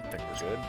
I think we're good.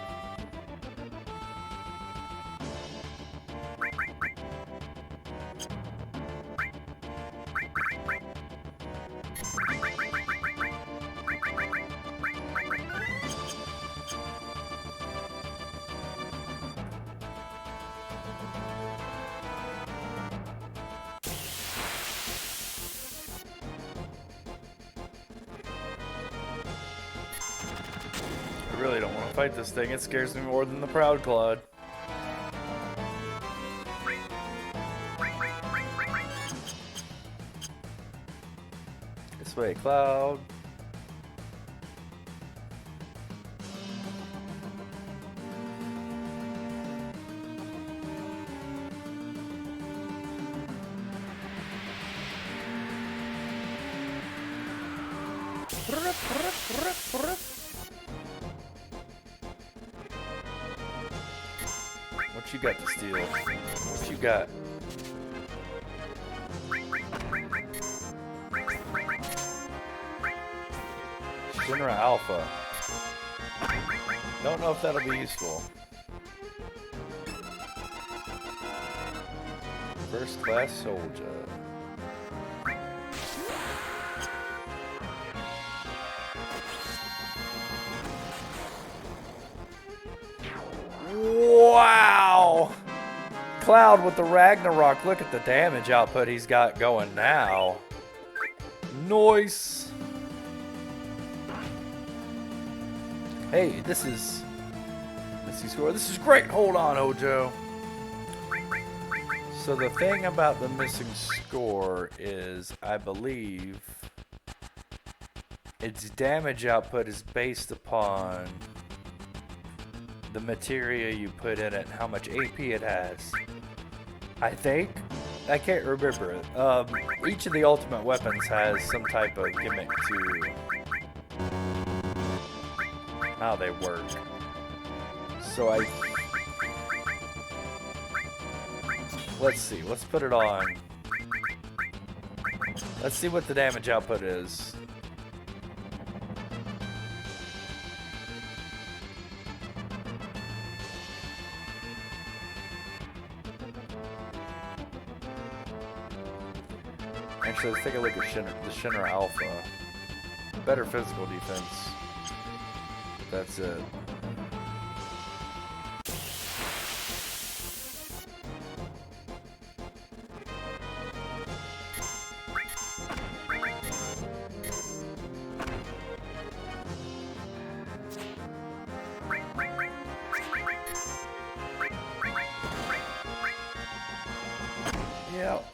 I really don't want to fight this thing. It scares me more than the Proud Claude. This way, Cloud. What you got to steal? What you got? Shinra Alpha. Don't know if that'll be useful. First class soldier. Wow! Cloud with the Ragnarok. Look at the damage output he's got going now. Nice. Hey, this is missing score. This is great. Hold on, Hojo. So the thing about the missing score is, I believe, its damage output is based upon the materia you put in it, how much AP it has. I think. I can't remember it. Each of the ultimate weapons has some type of gimmick to how they work. So let's see. Let's put it on. Let's see what the damage output is. Actually, let's take a look at the Shinra Alpha. Better physical defense. That's it.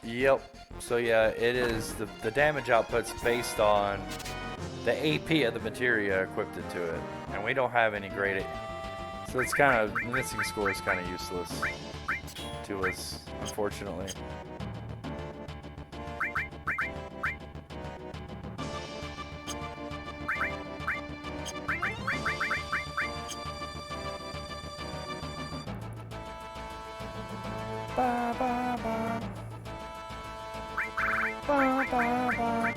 Yep. So yeah, it is the damage output's based on the AP of the materia equipped into it, and we don't have any great so it's kind of, missing score is kind of useless to us, unfortunately. Ba, ba, ba. Ba, ba, ba.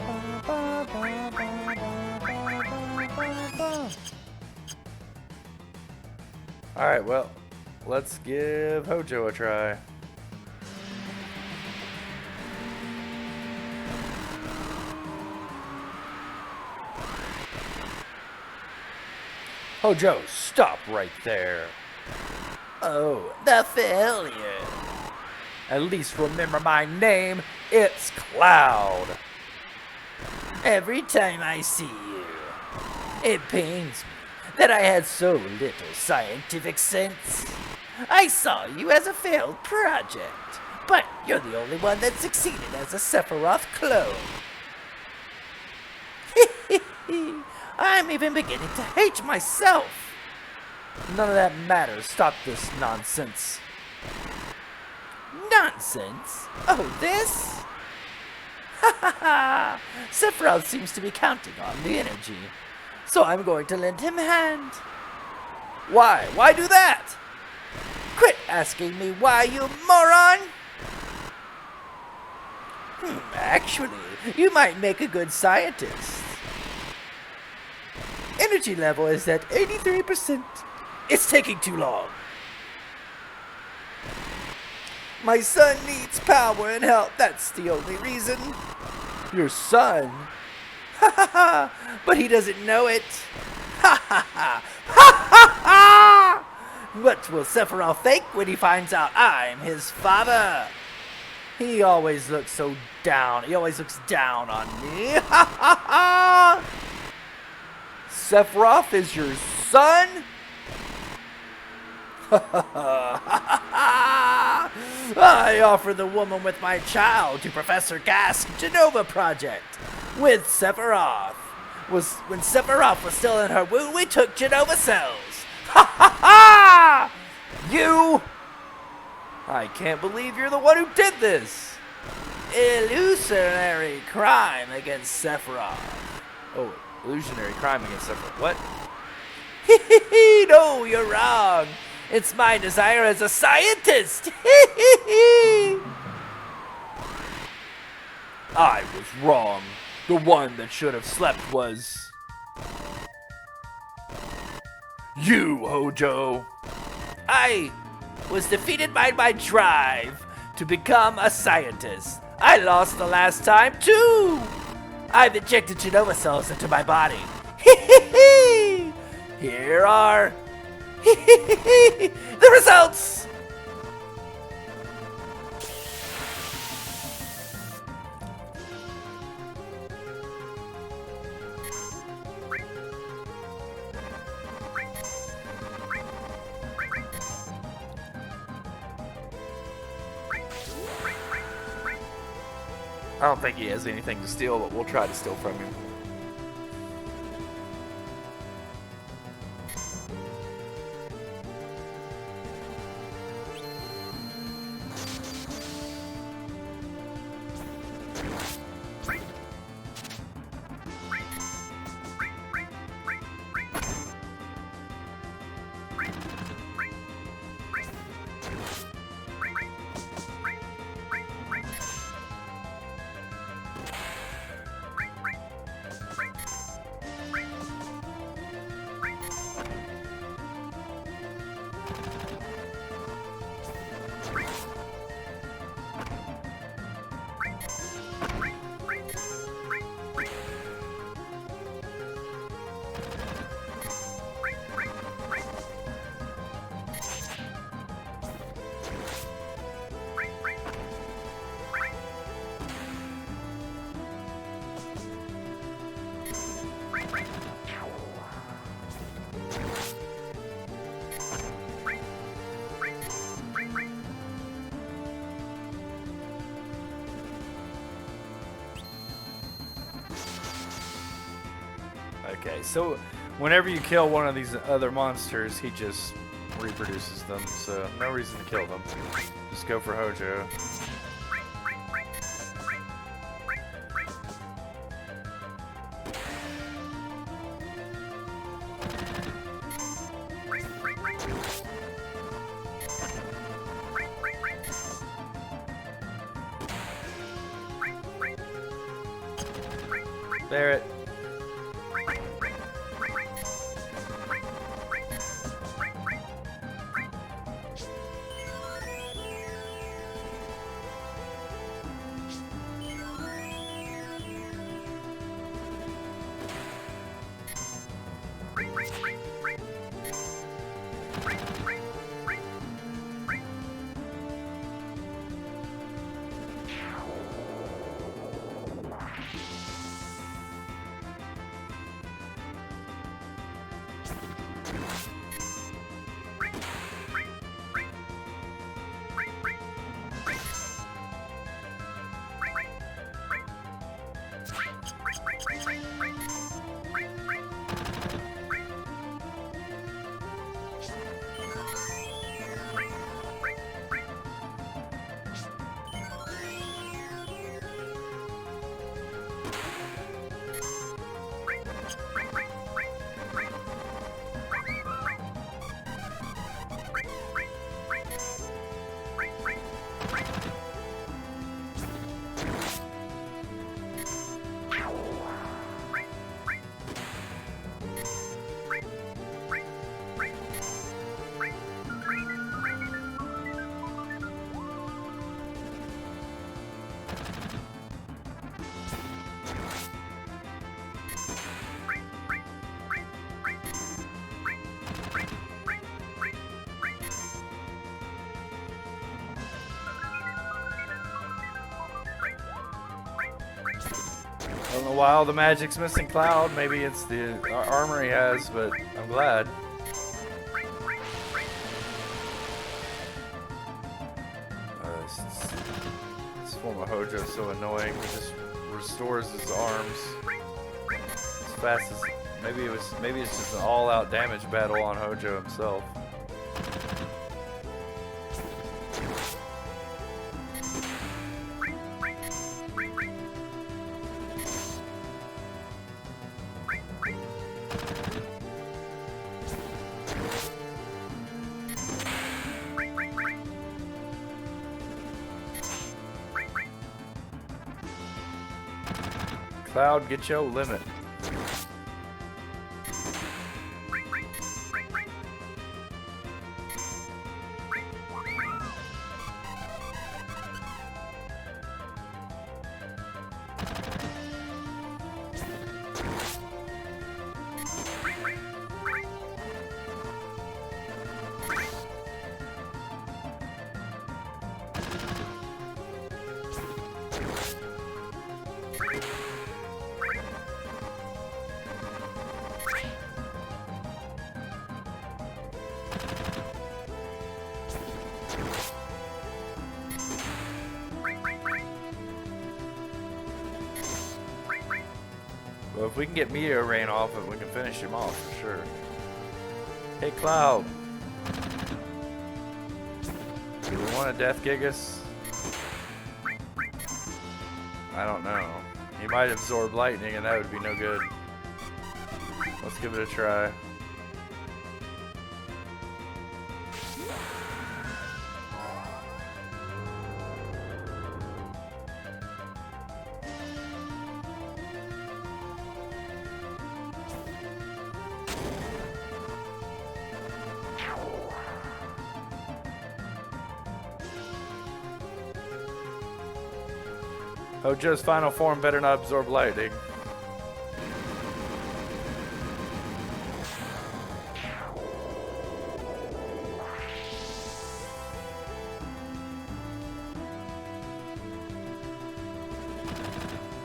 Ba, ba, ba, ba, ba, ba. Alright, well, let's give Hojo a try. Hojo, stop right there. Oh, the failure. At least remember my name, it's Cloud. Every time I see you, it pains me that I had so little scientific sense. I saw you as a failed project, but you're the only one that succeeded as a Sephiroth clone. I'm even beginning to hate myself. None of that matters. Stop this nonsense. Nonsense? Oh, this? Ha ha ha! Sephiroth seems to be counting on the energy, so I'm going to lend him a hand. Why? Why do that? Quit asking me why, you moron! Actually, you might make a good scientist. energy level is at 83%. It's taking too long. My son needs power and help. That's the only reason. Your son? Ha ha ha! But he doesn't know it. Ha ha ha! Ha ha ha! What will Sephiroth think when he finds out I'm his father? He always looks so down. He always looks down on me. Ha ha ha! Sephiroth is your son? Ha ha ha! I offered the woman with my child to Professor Gask's Genova project with Sephiroth. When Sephiroth was still in her womb, we took Genova cells. Ha ha ha! You! I can't believe you're the one who did this. Illusionary crime against Sephiroth. Oh, illusionary crime against Sephiroth. What? No, you're wrong. It's my desire as a scientist. I was wrong. The one that should have slept was you, Hojo. I was defeated by my drive to become a scientist. I lost the last time too. I've injected Genova cells into my body. Here are the results. I don't think he has anything to steal, but we'll try to steal from him. Okay, so whenever you kill one of these other monsters, he just reproduces them, so no reason to kill them. Just go for Hojo. Barrett. don't know why all the magic's missing Cloud. Maybe it's the armor he has, but I'm glad. This form of Hojo is so annoying. He just restores his arms as fast as maybe it's just an all-out damage battle on Hojo himself. Cloud, get your limit. Well, if we can get Meteor Rain off it, we can finish him off for sure. Hey, Cloud. Do we want to Death Gigas? I don't know. He might absorb lightning and that would be no good. Let's give it a try. Hojo's final form better not absorb lightning.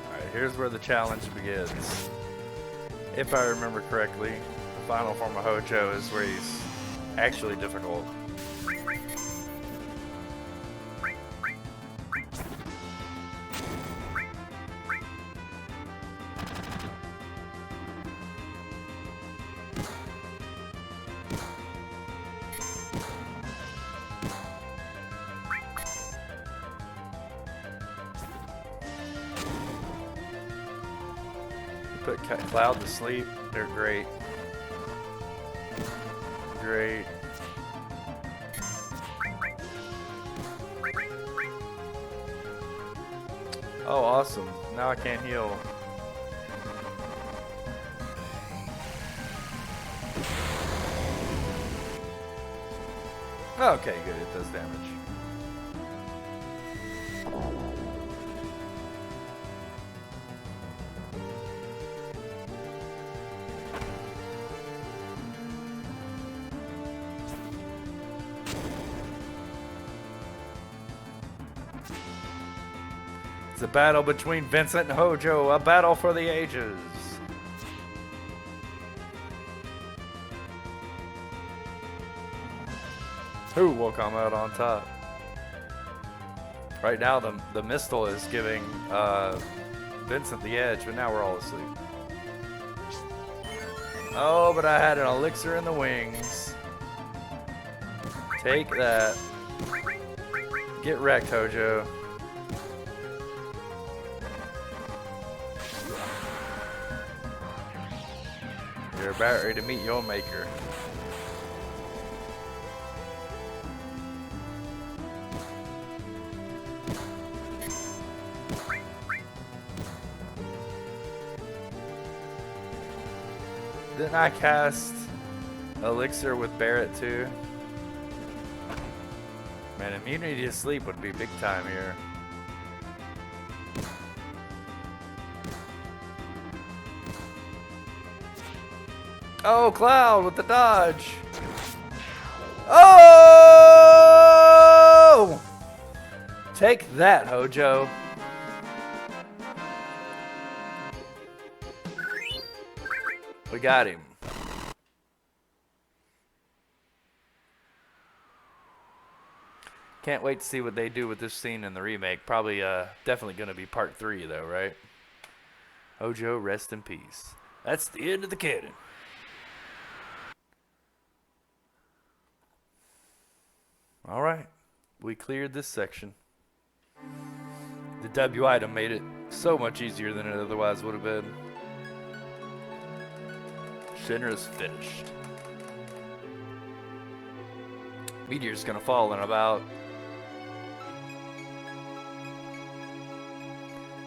Alright, here's where the challenge begins. If I remember correctly, the final form of Hojo is where he's actually difficult. Put Cloud to sleep. They're great. Great. Oh, awesome. Now I can't heal. Okay, good. It does damage. It's a battle between Vincent and Hojo, a battle for the ages. Who will come out on top? Right now, the Mistle is giving Vincent the edge, but now we're all asleep. Oh, but I had an elixir in the wings. Take that. Get wrecked, Hojo. You're about ready to meet your maker. Didn't I cast Elixir with Barret too? Man, immunity to sleep would be big time here. Oh, Cloud with the dodge. Oh! Take that, Hojo. We got him. Can't wait to see what they do with this scene in the remake. Probably, definitely going to be part 3, though, right? Hojo, rest in peace. That's the end of the canon. All right. We cleared this section. The W item made it so much easier than it otherwise would have been. Shinra's finished. Meteor's gonna fall in about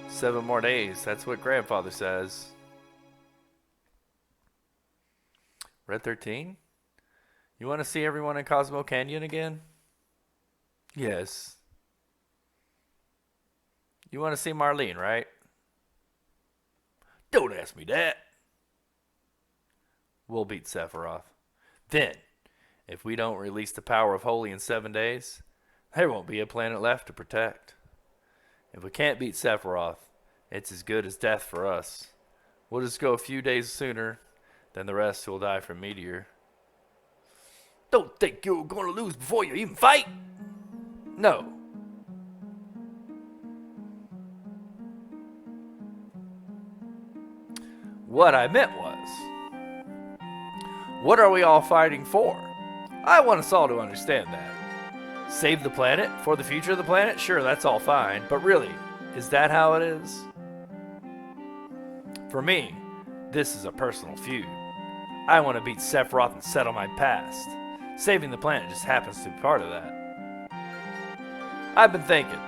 7 more days. That's what Grandfather says. Red 13? You want to see everyone in Cosmo Canyon again? Yes. You want to see Marlene, right? Don't ask me that. We'll beat Sephiroth. Then, if we don't release the power of Holy in 7 days, there won't be a planet left to protect. If we can't beat Sephiroth, it's as good as death for us. We'll just go a few days sooner, then the rest will die from Meteor. Don't think you're going to lose before you even fight? No. What I meant was, what are we all fighting for? I want us all to understand that. Save the planet for the future of the planet? Sure, that's all fine. But really, is that how it is? For me, this is a personal feud. I want to beat Sephiroth and settle my past. Saving the planet just happens to be part of that. I've been thinking.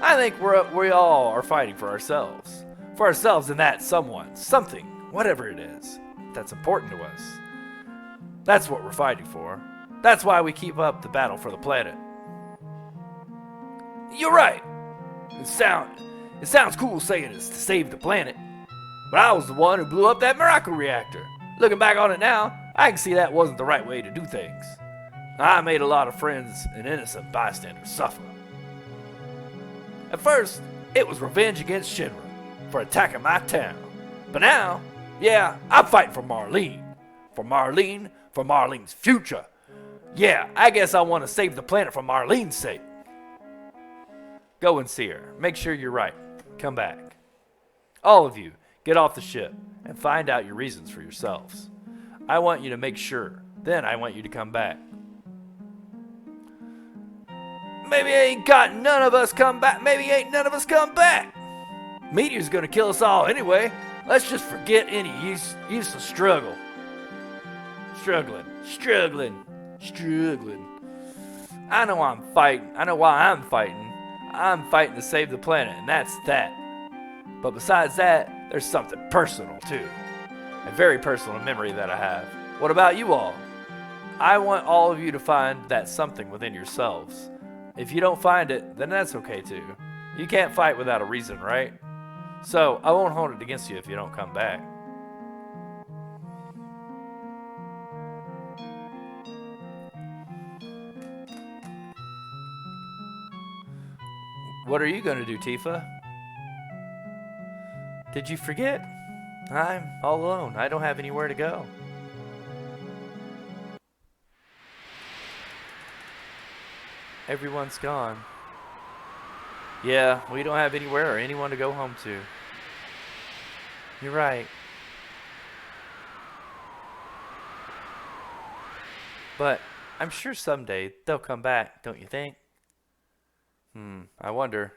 I think we all are fighting for ourselves. For ourselves and that someone, something, whatever it is, that's important to us. That's what we're fighting for. That's why we keep up the battle for the planet. You're right. It sounds cool saying it's to save the planet. But I was the one who blew up that miracle reactor. Looking back on it now, I can see that wasn't the right way to do things. I made a lot of friends and innocent bystanders suffer. At first, it was revenge against Shinra for attacking my town. But now, yeah, I'm fighting for Marlene. For Marlene's future. Yeah, I guess I want to save the planet for Marlene's sake. Go and see her. Make sure you're right. Come back. All of you, get off the ship and find out your reasons for yourselves. I want you to make sure. Then I want you to come back. Maybe ain't none of us come back. Meteor's gonna kill us all anyway. Let's just forget any useless struggle. Struggling. I know I'm fighting. I know why I'm fighting. I'm fighting to save the planet, and that's that. But besides that, there's something personal too. A very personal memory that I have. What about you all? I want all of you to find that something within yourselves. If you don't find it, then that's okay too. You can't fight without a reason, right? So, I won't hold it against you if you don't come back. What are you going to do, Tifa? Did you forget? I'm all alone. I don't have anywhere to go. Everyone's gone. Yeah, we don't have anywhere or anyone to go home to. You're right. But I'm sure someday they'll come back, don't you think? I wonder.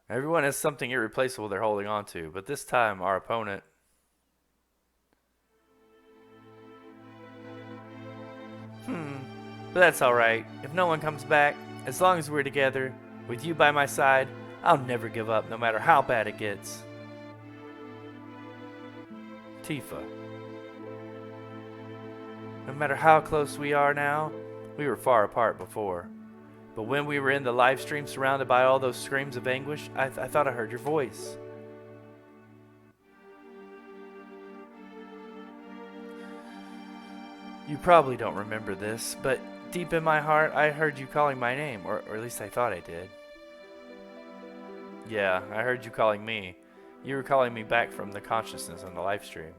Everyone has something irreplaceable they're holding on to, but this time our opponent... But that's alright. If no one comes back, as long as we're together, with you by my side, I'll never give up, no matter how bad it gets. Tifa. No matter how close we are now, we were far apart before. But when we were in the live stream surrounded by all those screams of anguish, I thought I heard your voice. You probably don't remember this, but deep in my heart, I heard you calling my name, or at least I thought I did. Yeah, I heard you calling me, You were calling me back from the consciousness on the live stream.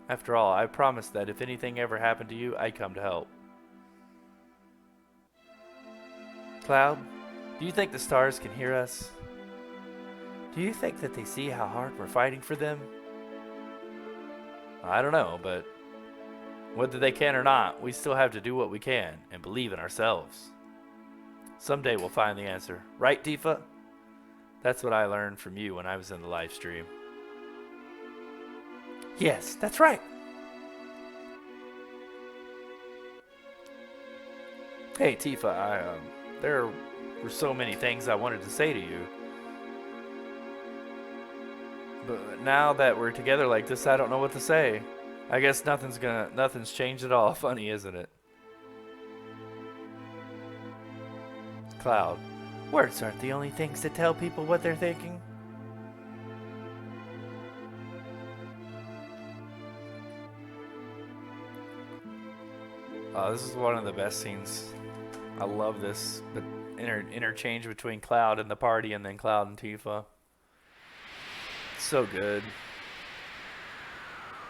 After all, I promised that if anything ever happened to you, I'd come to help. Cloud, do you think the stars can hear us? Do you think that they see how hard we're fighting for them? I don't know, but whether they can or not, we still have to do what we can and believe in ourselves. Someday we'll find the answer. Right, Tifa? That's what I learned from you when I was in the live stream. Yes, that's right. Hey, Tifa, there were so many things I wanted to say to you. But now that we're together like this, I don't know what to say. I guess nothing's changed at all. Funny, isn't it? Cloud, words aren't the only things that tell people what they're thinking. This is one of the best scenes. I love this, but interchange between Cloud and the party, and then Cloud and Tifa. So good.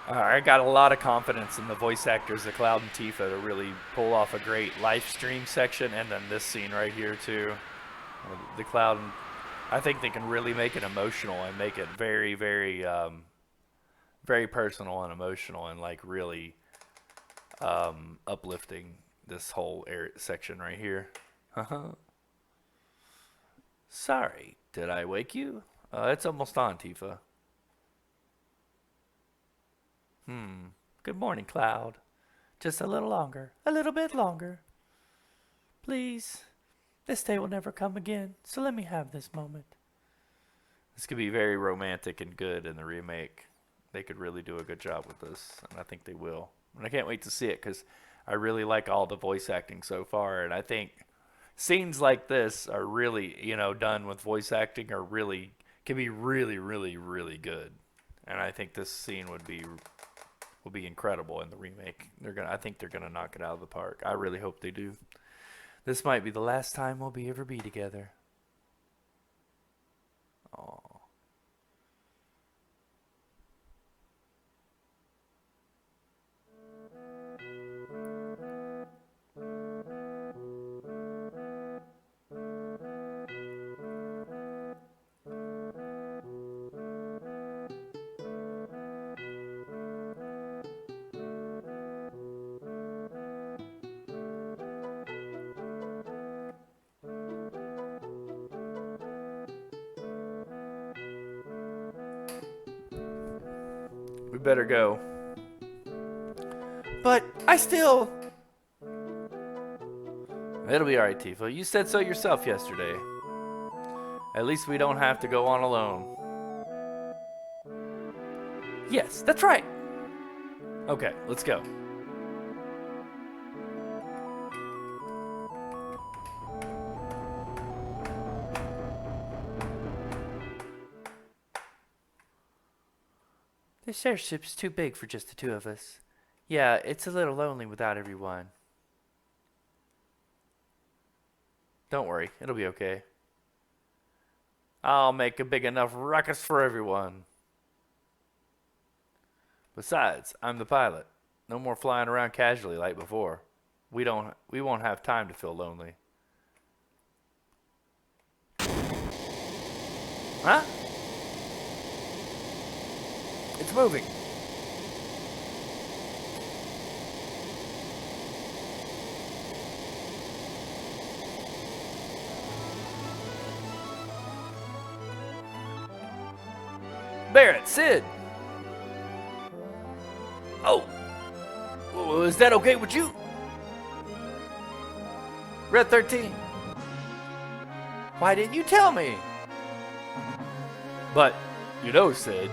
I got a lot of confidence in the voice actors of Cloud and Tifa to really pull off a great live stream section, and then this scene right here too. The Cloud, I think they can really make it emotional and make it very, very, very personal and emotional, and like really uplifting this whole section right here. Sorry, did I wake you? It's almost on, Tifa. Good morning, Cloud. Just a little longer. A little bit longer. Please. This day will never come again, so let me have this moment. This could be very romantic and good in the remake. They could really do a good job with this, and I think they will. And I can't wait to see it, because I really like all the voice acting so far, and I think scenes like this are really, done with voice acting can be really, really, really good. And I think this scene will be incredible in the remake. I think they're gonna knock it out of the park. I really hope they do. This might be the last time we'll ever be together. Aww. We better go. But I still... It'll be alright, Tifa. You said so yourself yesterday. At least we don't have to go on alone. Yes, that's right. Okay, let's go. This airship's too big for just the two of us. Yeah, it's a little lonely without everyone. Don't worry, it'll be okay. I'll make a big enough ruckus for everyone. Besides, I'm the pilot. No more flying around casually like before. We won't have time to feel lonely. Huh? It's moving. Barrett, Sid. Oh. Is that okay with you? Red 13. Why didn't you tell me? But, Sid.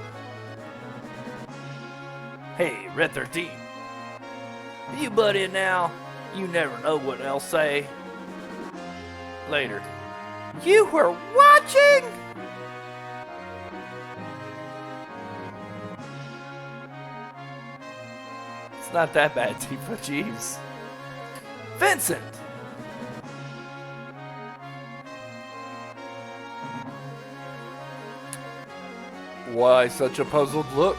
Hey, Red 13. You butt in now. You never know what they'll say. Later. You were watching? It's not that bad, Tifa. Jeez. Vincent! Why such a puzzled look?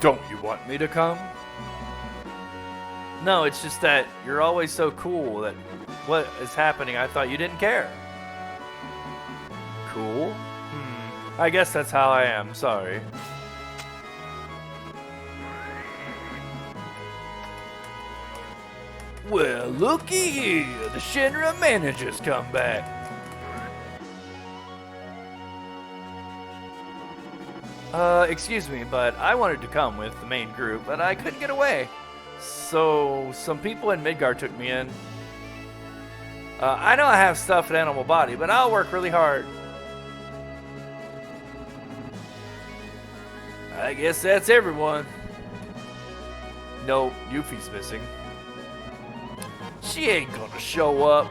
Don't you want me to come? No, it's just that you're always so cool that what is happening, I thought you didn't care. Cool? I guess that's how I am, sorry. Well, looky here, the Shinra manager's come back. Excuse me, but I wanted to come with the main group, but I couldn't get away. So, some people in Midgar took me in. I know I have stuffed animal body, but I'll work really hard. I guess that's everyone. No, Yuffie's missing. She ain't gonna show up.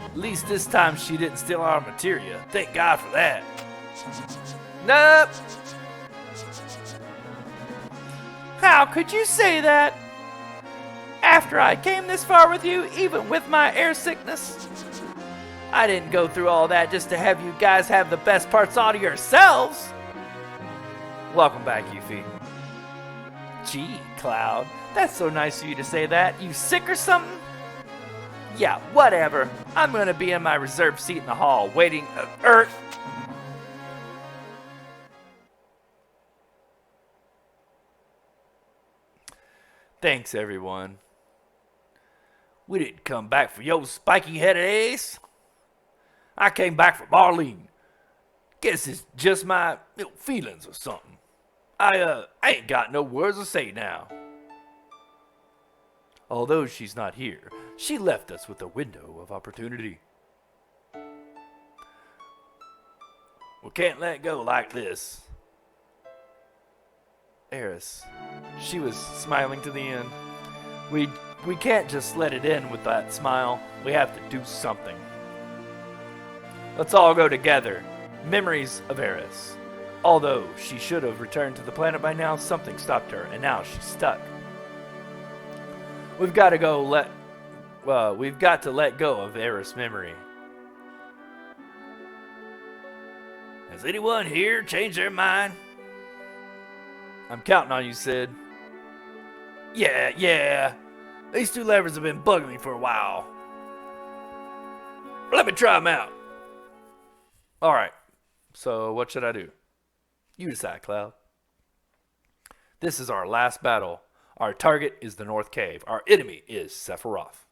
At least this time she didn't steal our materia. Thank God for that. Nope. How could you say that? After I came this far with you, even with my air sickness? I didn't go through all that just to have you guys have the best parts all to yourselves. Welcome back, Yuffie. Gee, Cloud, that's so nice of you to say that. You sick or something? Yeah, whatever. I'm gonna be in my reserved seat in the hall, waiting. Thanks, everyone. We didn't come back for your spiky-headed ass. I came back for Marlene. Guess it's just my feelings or something. I ain't got no words to say now. Although she's not here, she left us with a window of opportunity. We can't let go like this. Eris, she was smiling to the end. We can't just let it end with that smile. We have to do something. Let's all go together. Memories of Eris. Although she should have returned to the planet by now, something stopped her, and now she's stuck. We've got to let go of Eris' memory. Has anyone here changed their mind? I'm counting on you, Sid. Yeah. These two levers have been bugging me for a while. Let me try them out. Alright, so what should I do? You decide, Cloud. This is our last battle. Our target is the North Cave. Our enemy is Sephiroth.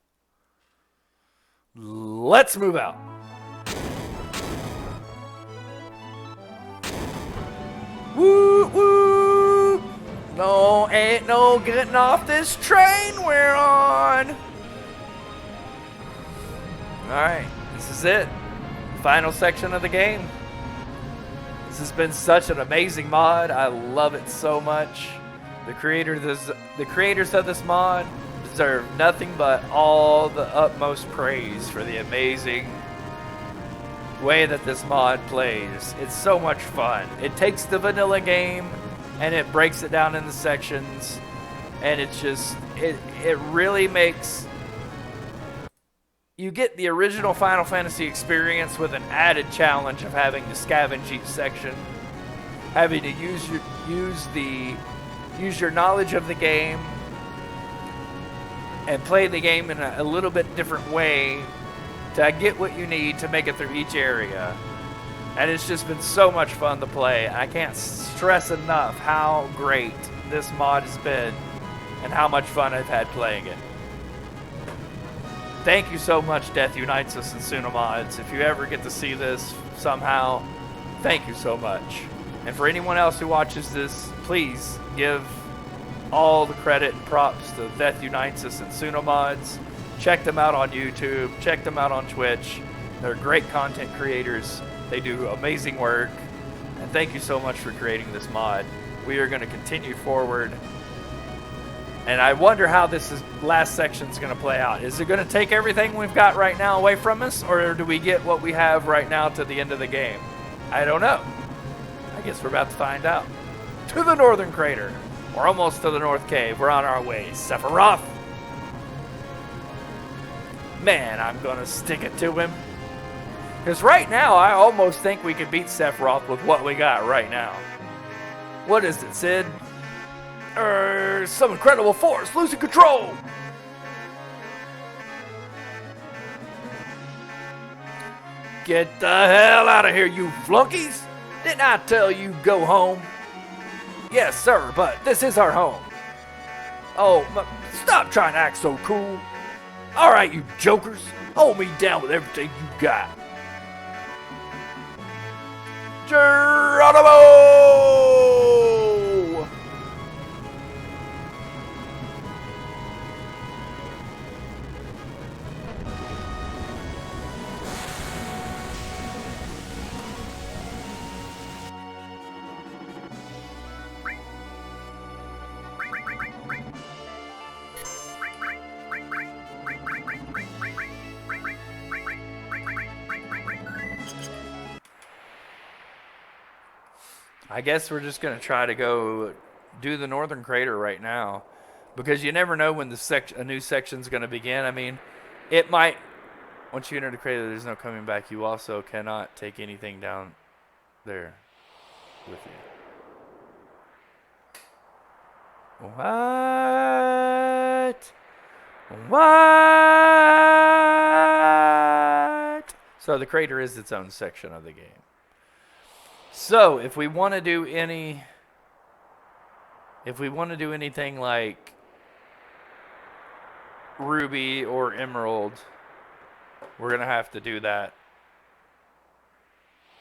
Let's move out. Woo woo! No, ain't no getting off this train we're on. Alright, this is it. Final section of the game. This has been such an amazing mod. I love it so much. The creators of this mod deserve nothing but all the utmost praise for the amazing way that this mod plays. It's so much fun. It takes the vanilla game and it breaks it down into sections, and it's just it really makes you get the original Final Fantasy experience with an added challenge of having to scavenge each section, having to use your knowledge of the game and play the game in a little bit different way to get what you need to make it through each area. And it's just been so much fun to play. I can't stress enough how great this mod has been and how much fun I've had playing it. Thank you so much, Death Unites Us and Suna Mods. If you ever get to see this somehow, thank you so much. And for anyone else who watches this, please give all the credit and props to Death Unites Us and Suna Mods. Check them out on YouTube. Check them out on Twitch. They're great content creators. They do amazing work. And thank you so much for creating this mod. We are going to continue forward. And I wonder how this last section is going to play out. Is it going to take everything we've got right now away from us? Or do we get what we have right now to the end of the game? I don't know. I guess we're about to find out. To the Northern Crater. We're almost to the North Cave. We're on our way. Sephiroth. Man, I'm going to stick it to him. Because right now, I almost think we could beat Sephiroth with what we got right now. What is it, Sid? Some incredible force losing control. Get the hell out of here, you flunkies! Didn't I tell you go home? Yes, sir, but this is our home. Oh, stop trying to act so cool. All right, you jokers, hold me down with everything you got. Geronimo! I guess we're just going to try to go do the Northern Crater right now, because you never know when a new section's going to begin. I mean, it might, once you enter the crater, there's no coming back. You also cannot take anything down there with you. What? So the crater is its own section of the game. So if we want to do anything like Ruby or Emerald, we're going to have to do that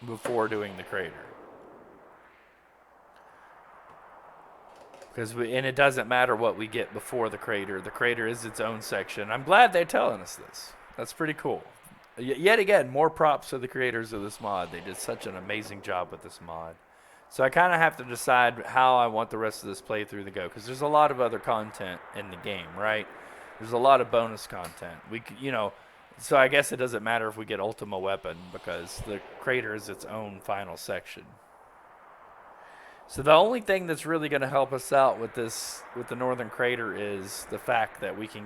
before doing the crater. And it doesn't matter what we get before the crater. The crater is its own section. I'm glad they're telling us this. That's pretty cool. Yet again, more props to the creators of this mod. They did such an amazing job with this mod. So I kind of have to decide how I want the rest of this playthrough to go, because there's a lot of other content in the game, right? There's a lot of bonus content. So I guess it doesn't matter if we get Ultima Weapon, because the crater is its own final section. So the only thing that's really going to help us out with the Northern Crater is the fact that we can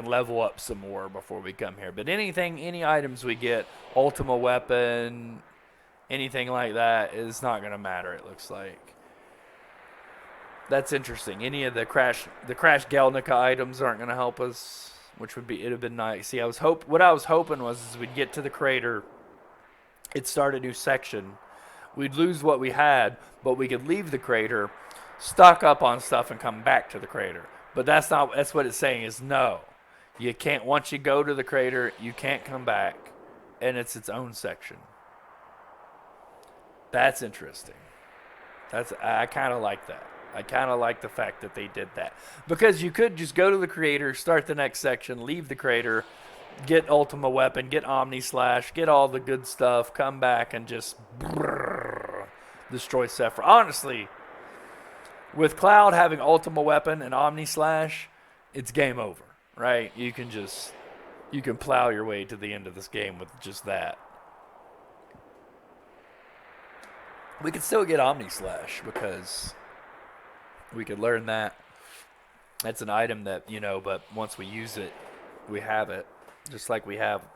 level up some more before we come here. But any items we get, Ultima Weapon, anything like that is not going to matter, it looks like. That's interesting. Any of the Crash Galnica items aren't going to help us, which it'd have been nice. See, what I was hoping was we'd get to the crater, it'd start a new section. We'd lose what we had, but we could leave the crater, stock up on stuff, and come back to the crater. But that's what it's saying is no. You can't, once you go to the crater, you can't come back, and it's its own section. That's interesting. I kind of like that. I kind of like the fact that they did that. Because you could just go to the crater, start the next section, leave the crater, get Ultima Weapon, get Omni Slash, get all the good stuff, come back and just destroy Sephiroth. Honestly, with Cloud having Ultima Weapon and Omni Slash, it's game over, right? You can plow your way to the end of this game with just that. We could still get Omni Slash because we could learn that. That's an item that, but once we use it, we have it. Just like we have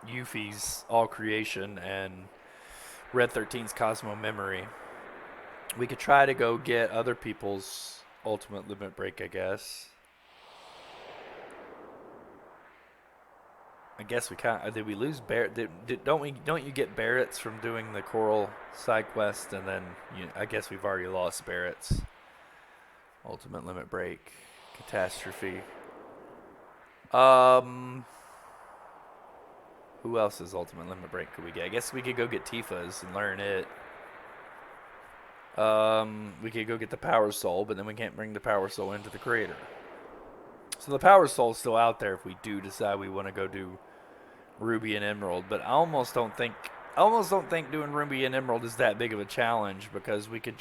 Yuffie's All Creation and Red 13's Cosmo Memory. We could try to go get other people's Ultimate Limit Break, I guess. I guess we can't. Did we lose Barrett? Don't you get Barrett's from doing the Coral side quest, and then I guess we've already lost Barrett's Ultimate Limit Break, Catastrophe. Who else's Ultimate Limit Break could we get? I guess we could go get Tifa's and learn it. We could go get the Power Soul, but then we can't bring the Power Soul into the crater. So the Power Soul's still out there if we do decide we want to go do Ruby and Emerald. But I almost don't think doing Ruby and Emerald is that big of a challenge, because we could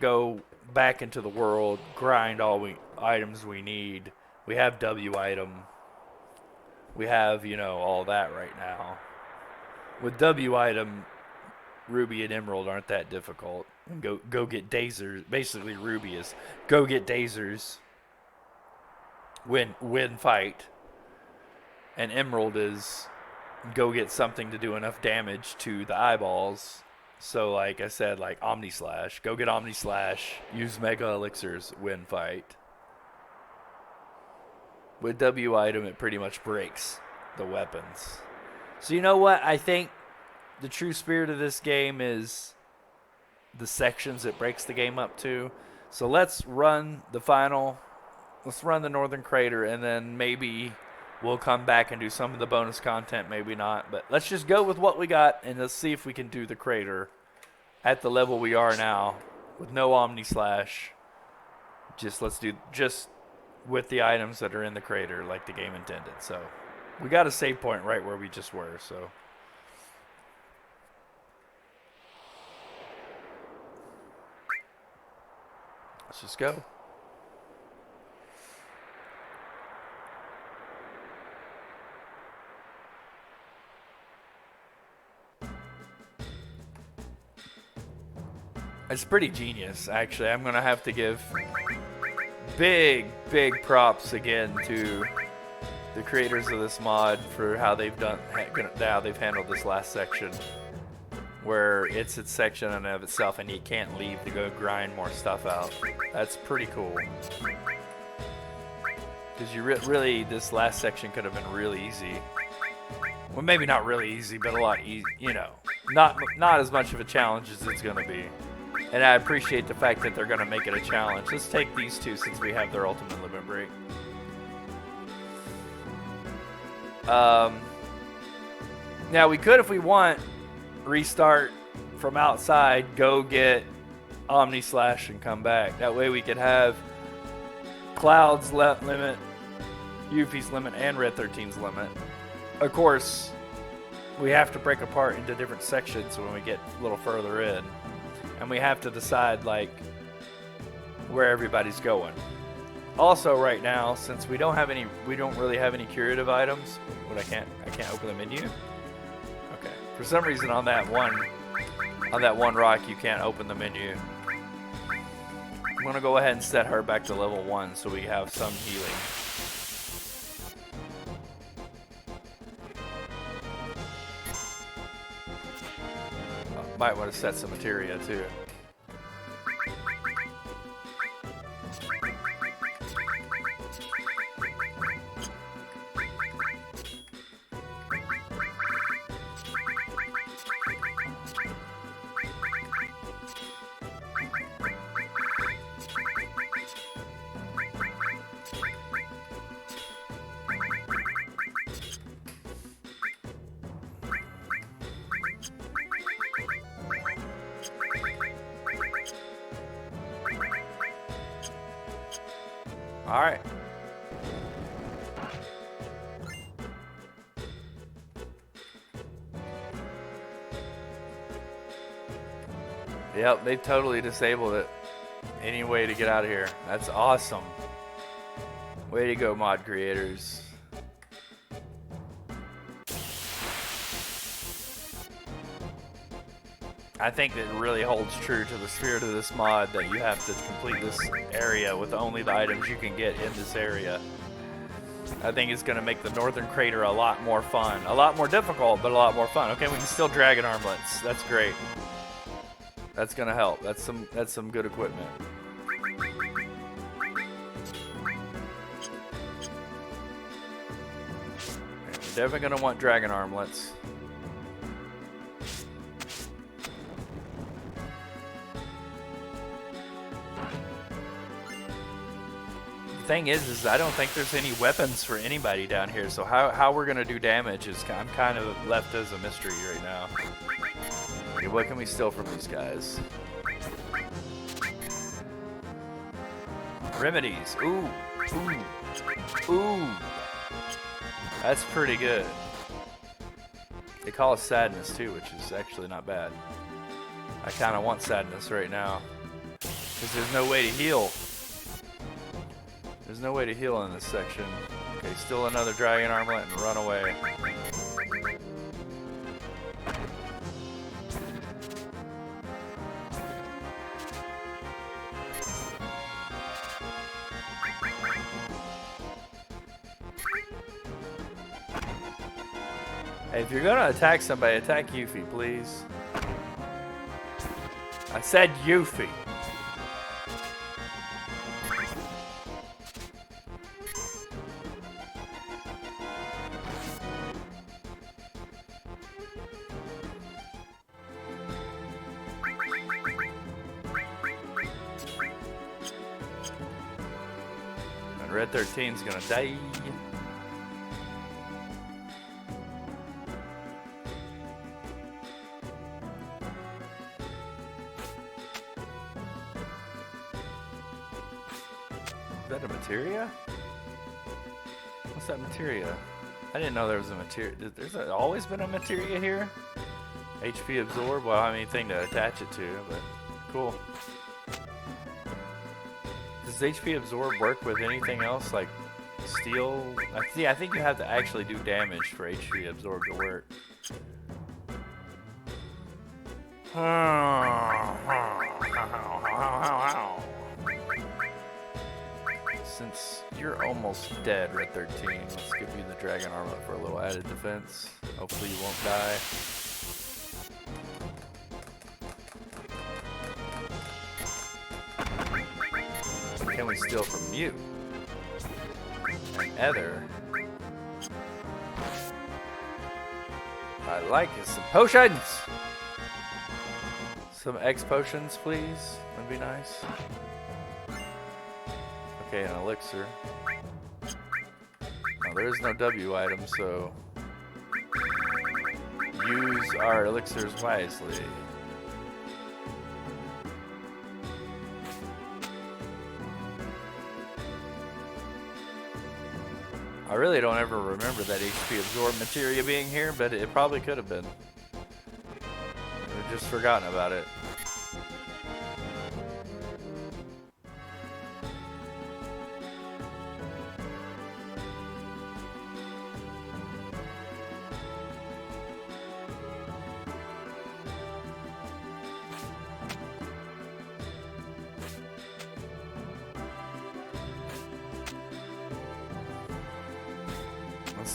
go back into the world, grind all items we need. We have W item. We have, all that right now. With W item, Ruby and Emerald aren't that difficult. And go get Dazers. Basically, Ruby is go get Dazers. Win fight. And Emerald is go get something to do enough damage to the eyeballs So like I said, like Omni Slash, go get Omni Slash, use Mega Elixirs, win fight. With W item, it pretty much breaks the weapons. So you know what? I think the true spirit of this game is the sections it breaks the game up to. So let's run the final. Let's run the Northern Crater, and then maybe we'll come back and do some of the bonus content, maybe not. But let's just go with what we got, and let's see if we can do the crater at the level we are now with no Omni Slash. Let's do with the items that are in the crater like the game intended. So we got a save point right where we just were. So let's just go. It's pretty genius, actually. I'm going to have to give big props again to the creators of this mod for how they've handled this last section, where it's its section in and of itself and you can't leave to go grind more stuff out. That's pretty cool. Because really, this last section could have been really easy. Well, maybe not really easy, but a lot easy. You know, not as much of a challenge as it's going to be. And I appreciate the fact that they're going to make it a challenge. Let's take these two since we have their ultimate limit break. Now, we could, if we want, restart from outside, go get Omni Slash and come back. That way we could have Cloud's limit, Yuffie's limit, and Red 13's limit. Of course, we have to break apart into different sections when we get a little further in. And we have to decide, like, where everybody's going. Also, right now, since we don't really have any curative items, but I can't open the menu. Okay. For some reason, on that one rock, you can't open the menu. I'm gonna go ahead and set her back to level 1 so we have some healing. Might want to set some materia too. All right. Yep, they totally disabled it. Any way to get out of here. That's awesome. Way to go, mod creators. I think it really holds true to the spirit of this mod that you have to complete this area with only the items you can get in this area. I think it's going to make the Northern Crater a lot more fun. A lot more difficult, but a lot more fun. Okay, we can still Dragon Armlets. That's great. That's going to help. That's some good equipment. We're definitely going to want Dragon Armlets. Thing is I don't think there's any weapons for anybody down here, so how we're gonna do damage is I'm kind of left as a mystery right now. Okay, what can we steal from these guys? Remedies. Ooh. That's pretty good. They call us sadness too, which is actually not bad. I kind of want sadness right now because there's no way to heal. There's no way to heal in this section. Okay, still another Dragon Armlet and run away. Hey, if you're gonna attack somebody, attack Yuffie, please. I said Yuffie. And Red 13's gonna die. Is that a materia? What's that materia? I didn't know there was a materia. There's always been a materia here? HP absorb? Well, I have anything to attach it to, but cool. Does HP absorb work with anything else like steel? I think you have to actually do damage for HP absorb to work. Since you're almost dead, Red 13, let's give you the dragon armor for a little added defense. Hopefully you won't die. What can we steal from you? And Ether. I like is some potions! Some X potions, please. That'd be nice. Okay, an elixir. Now, there is no W item, so use our elixirs wisely. I really don't ever remember that HP absorb materia being here, but it probably could have been. I've just forgotten about it.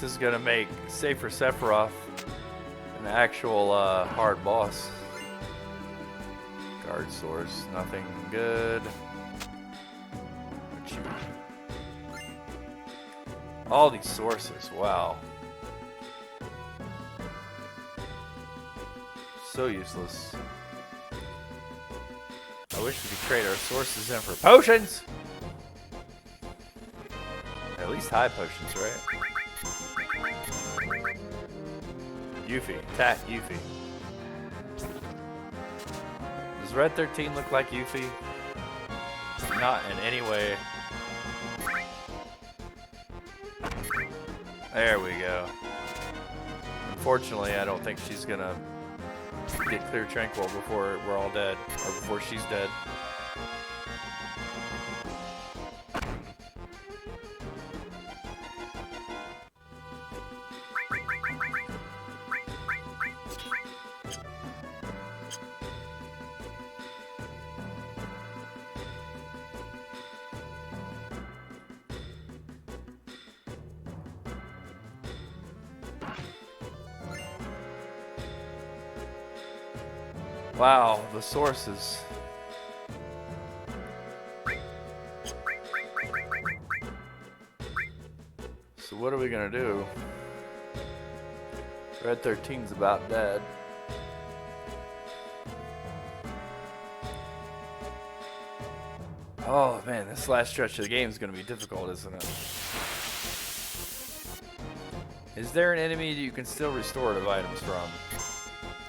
This is gonna make Safer Sephiroth an actual hard boss. Guard source, nothing good. All these sources, wow. So useless. I wish we could trade our sources in for potions! At least high potions, right? Yuffie, attack Yuffie. Does Red 13 look like Yuffie? Not in any way. There we go. Unfortunately, I don't think she's gonna get clear tranquil before we're all dead, or before she's dead. Wow, the sources. So what are we gonna do? Red 13's about dead. Oh man, this last stretch of the game is gonna be difficult, isn't it? Is there an enemy that you can still restorative items from?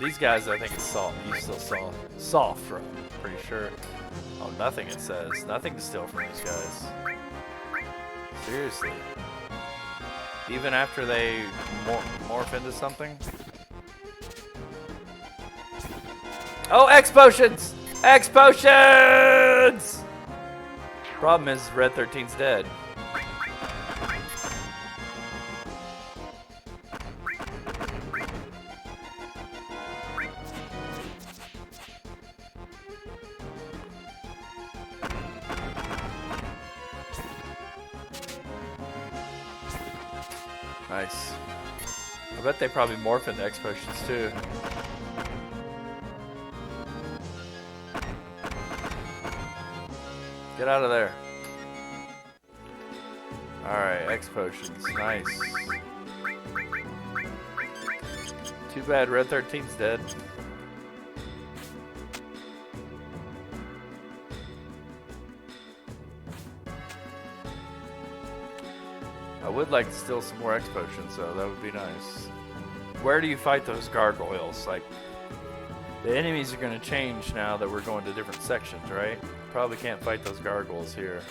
These guys, I think it's soft. You still saw soft from, pretty sure. Oh, nothing it says. Nothing to steal from these guys. Seriously. Even after they morph into something? Oh, X potions! X potions! Problem is, Red 13's dead. Nice. I bet they probably morph into X potions too. Get out of there. Alright, X potions. Nice. Too bad Red 13's dead. I would like to steal some more X potions, though. That would be nice. Where do you fight those gargoyles? Like, the enemies are going to change now that we're going to different sections, right? Probably can't fight those gargoyles here.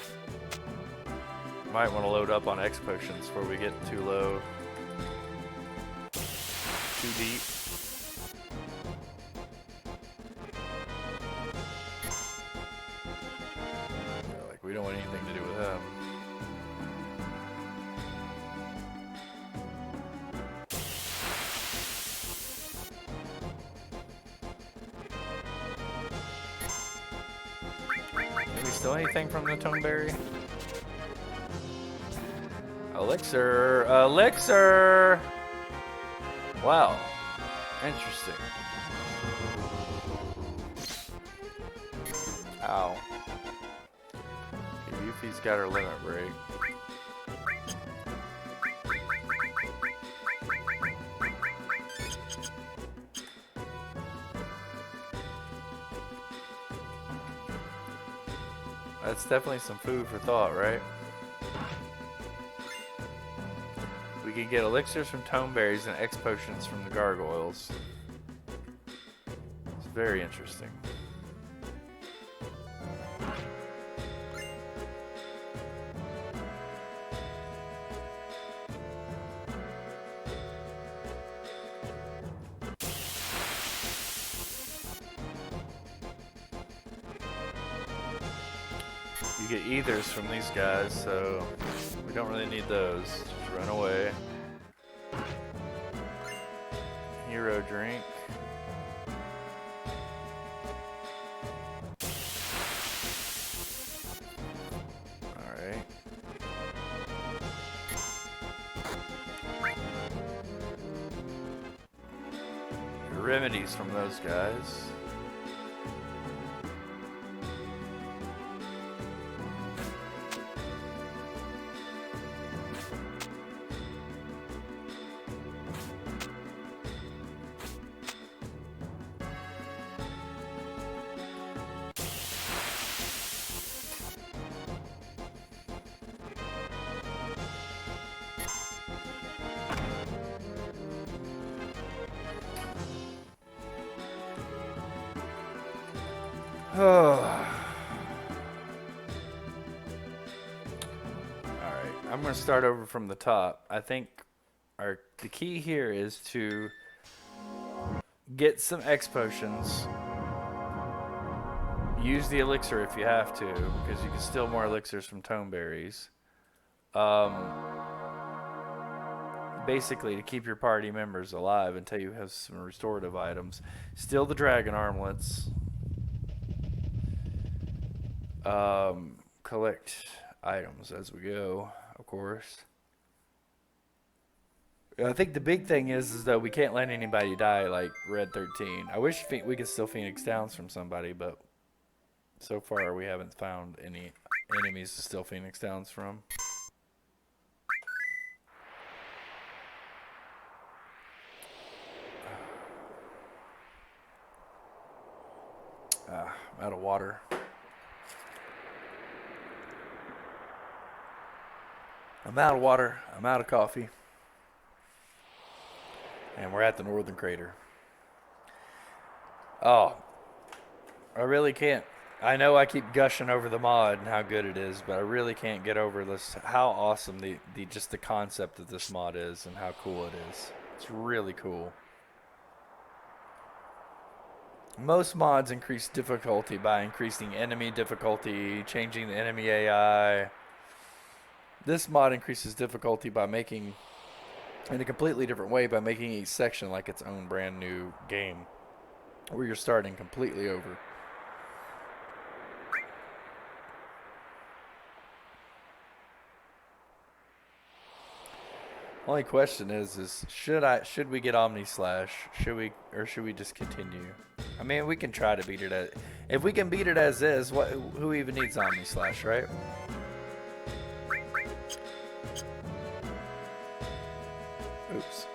Might want to load up on X potions before we get too low. Too deep. Yeah, like, we don't want anything to do with them. Can we steal anything from the Toneberry? Elixir! Elixir! Wow. Interesting. Ow. Okay, Yuffie's got her limit break. That's definitely some food for thought, right? We can get elixirs from Toneberries and X potions from the gargoyles. It's very interesting. You get ethers from these guys, so we don't really need those. Just run away. Hero drink. Alright. Remedies from those guys. Alright, I'm going to start over from the top. I think the key here is to get some X potions. Use the elixir if you have to, because you can steal more elixirs from Toneberries. Basically, to keep your party members alive until you have some restorative items. Steal the dragon armlets. Collect items as we go, of course. I think the big thing is though we can't let anybody die like Red 13. I wish we could steal Phoenix Downs from somebody, but so far we haven't found any enemies to steal Phoenix Downs from. I'm out of water. I'm out of water. I'm out of coffee. And we're at the Northern Crater. Oh, I really can't. I know I keep gushing over the mod and how good it is, but I really can't get over this. How awesome just the concept of this mod is and how cool it is. It's really cool. Most mods increase difficulty by increasing enemy difficulty, changing the enemy AI. This mod increases difficulty by making, in a completely different way, by making each section like its own brand new game, where you're starting completely over. Only question is should we get Omni Slash? Should we just continue? I mean, we can try to beat it as... If we can beat it as is, who even needs Omni Slash, right? Oops.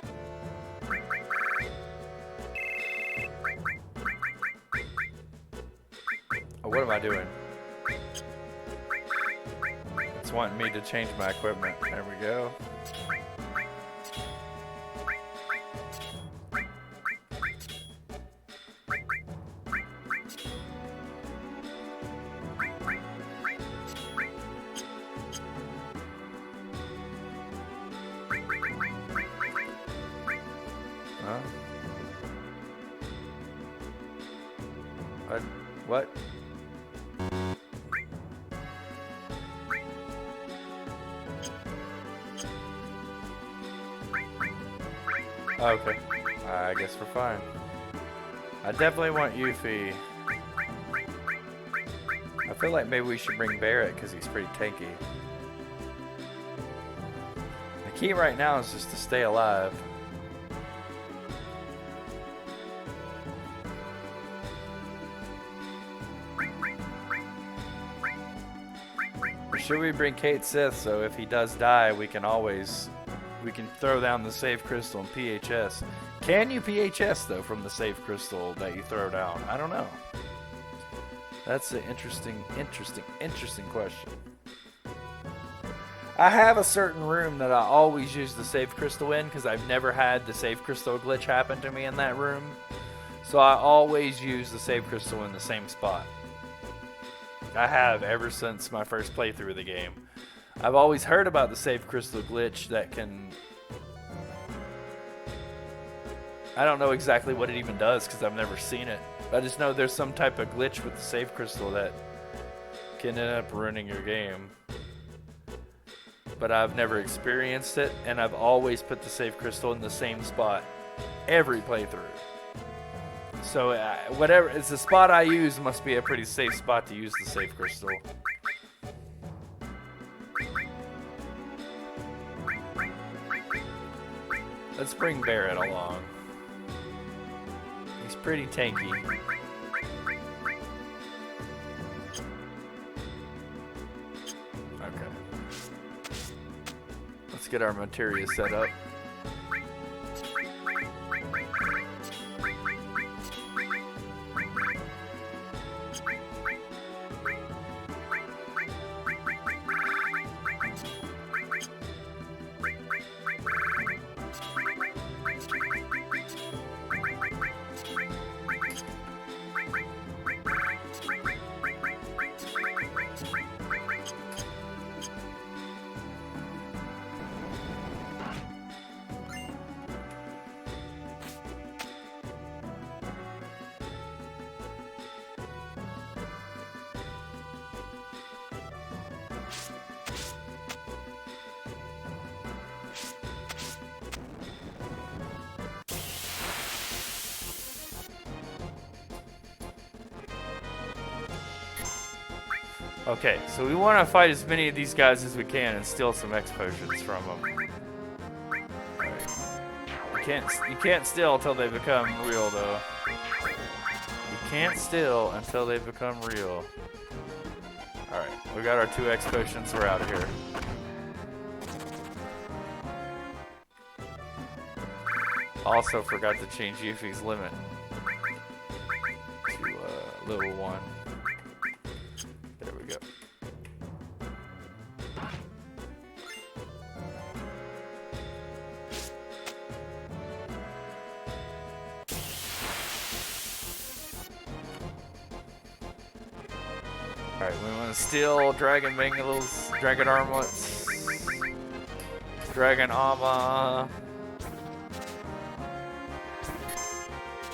Oh, what am I doing? It's wanting me to change my equipment. There we go. What? Okay. I guess we're fine. I definitely want Yuffie. I feel like maybe we should bring Barrett because he's pretty tanky. The key right now is just to stay alive. Or should we bring Kate Sith so if he does die, we can throw down the save crystal and PHS. Can you PHS though from the save crystal that you throw down? I don't know. That's an interesting question. I have a certain room that I always use the save crystal in because I've never had the save crystal glitch happen to me in that room. So I always use the save crystal in the same spot. I have ever since my first playthrough of the game. I've always heard about the save crystal glitch that can... I don't know exactly what it even does because I've never seen it. I just know there's some type of glitch with the save crystal that can end up ruining your game. But I've never experienced it, and I've always put the save crystal in the same spot every playthrough. So whatever, it's the spot I use must be a pretty safe spot to use the save crystal. Let's bring Barrett along. He's pretty tanky. Okay. Let's get our materia set up. Okay, so we want to fight as many of these guys as we can and steal some X potions from them. Right. You can't steal until they become real, though. You can't steal until they become real. Alright, we got our 2 X potions, we're out of here. Also forgot to change Yuffie's limit to level 1. There we go. Alright, we want to steal Dragon Bangles, Dragon Armlets, Dragon Armor.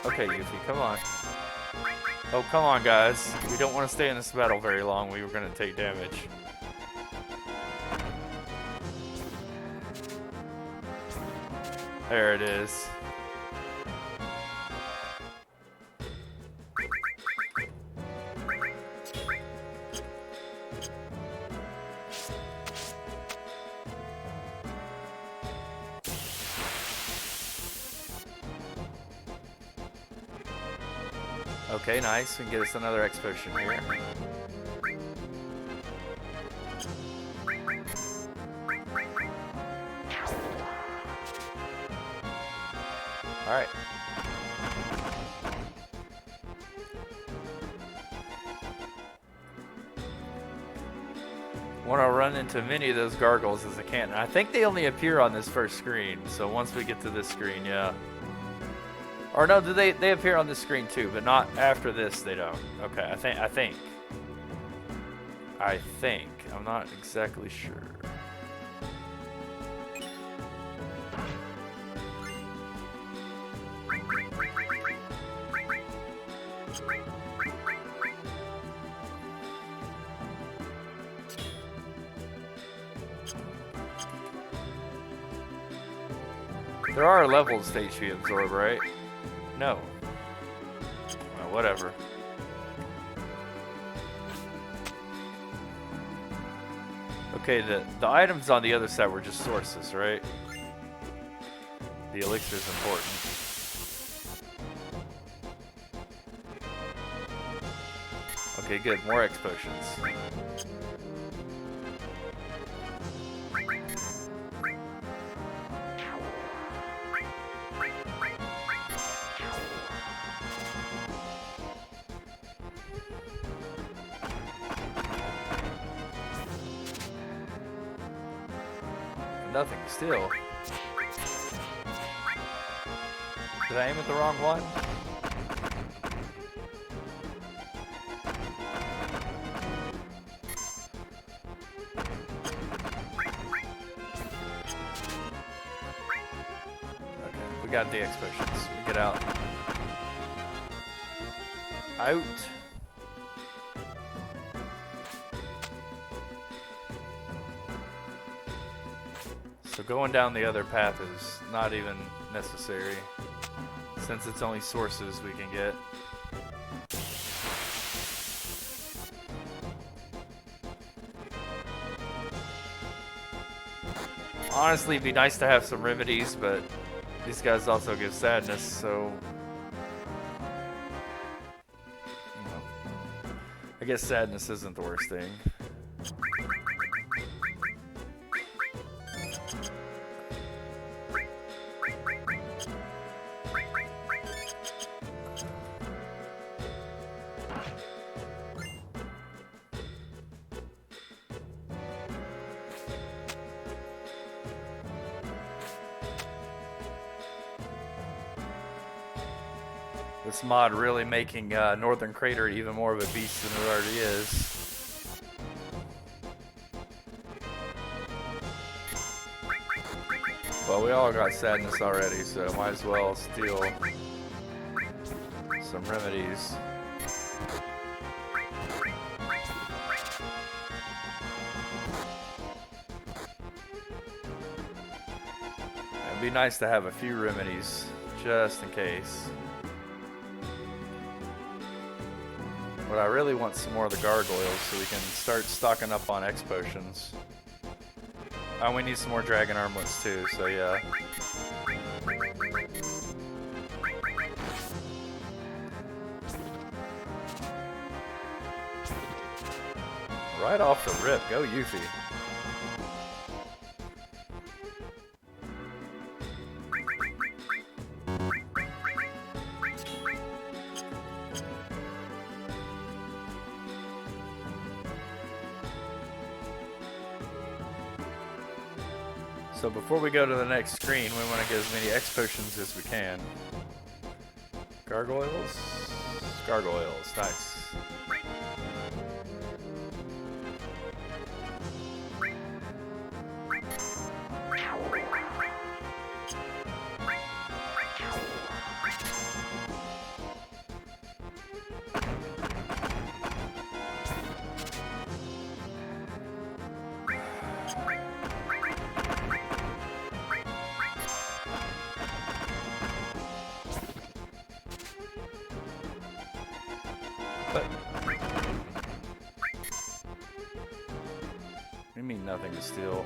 Okay, Yuffie, come on. Oh, come on, guys. We don't want to stay in this battle very long. We were going to take damage. There it is. Okay, nice. We can get us another X potion here. Alright. Want to run into many of those gargoyles as I can. And I think they only appear on this first screen. So once we get to this screen, yeah. Or no, do they appear on this screen too, but not after this they don't. Okay, I think. I'm not exactly sure. There are levels to HP absorb, right? No. Well, whatever. Okay, the items on the other side were just sources, right? The elixir is important. Okay, good. More X potions. Nothing still. Did I aim at the wrong one? Okay, we got the X potions. We get out. Out. So going down the other path is not even necessary, since it's only sources we can get. Honestly, it'd be nice to have some remedies, but these guys also give sadness, so... I guess sadness isn't the worst thing. This mod really making Northern Crater even more of a beast than it already is. Well, we all got sadness already, so might as well steal some remedies. It'd be nice to have a few remedies, just in case. But I really want some more of the gargoyles so we can start stocking up on X potions. And we need some more dragon armlets too, so yeah. Right off the rip, go Yuffie. So before we go to the next screen, we want to get as many X potions as we can. Gargoyles? Gargoyles, nice. But you mean nothing to steal?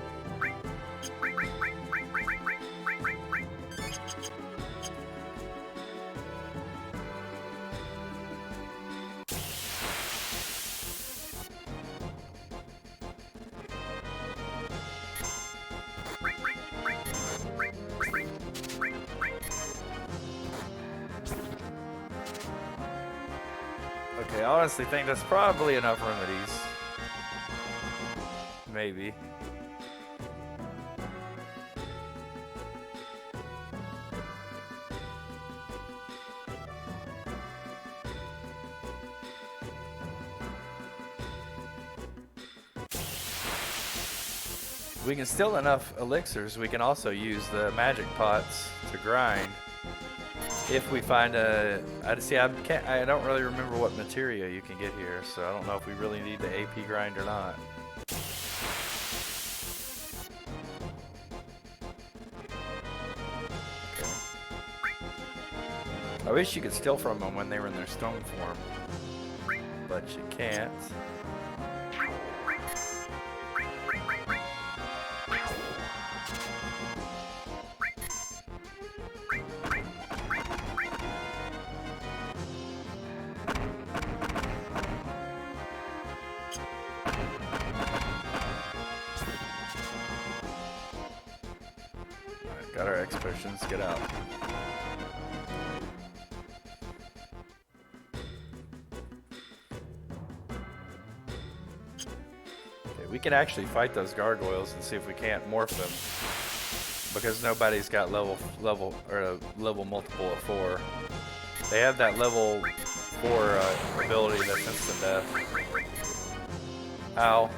I honestly think that's probably enough remedies. Maybe. We can steal enough elixirs. We can also use the magic pots to grind. If we find a, I don't really remember what materia you can get here, so I don't know if we really need the AP grind or not. Okay. I wish you could steal from them when they were in their stone form, but you can't. Got our X potions, get out. Okay, we can actually fight those gargoyles and see if we can't morph them. Because nobody's got level multiple of 4. They have that level 4 ability that's instant death. Ow.